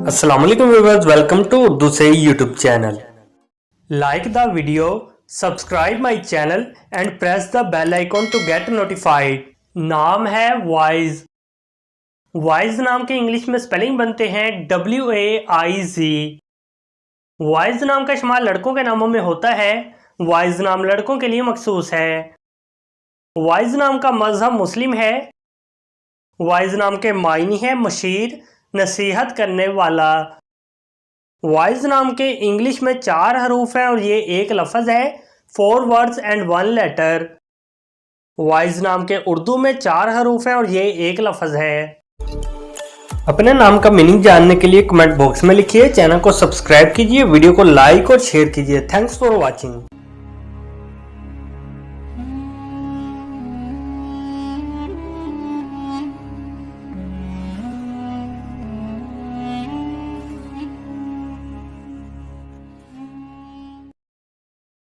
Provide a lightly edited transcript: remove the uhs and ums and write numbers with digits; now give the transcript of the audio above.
Assalamualaikum viewers, welcome to Urdusy YouTube channel. Like the video, subscribe my channel and press the bell icon to get notified. नाम है wise. Wise नाम के English में spelling बनते हैं WAIZ। Wise नाम का इस्तेमाल लड़कों के नामों में होता है। वाइज नाम लड़कों के लिए मखसूस है। वाइज नाम का मजहब मुस्लिम है। वाइज नाम के मायने हैं मशीर, नसीहत करने वाला। वाइज नाम के इंग्लिश में 4 हरूफ हैं और ये एक लफ्ज़ है। 4 words and 1 letter। वाइज नाम के उर्दू में 4 हरूफ हैं और ये एक लफ्ज़ है। अपने नाम का मीनिंग जानने के लिए कमेंट बॉक्स में लिखिए। चैनल को सब्सक्राइब कीजिए, वीडियो को लाइक और शेयर कीजिए। Thanks for watching.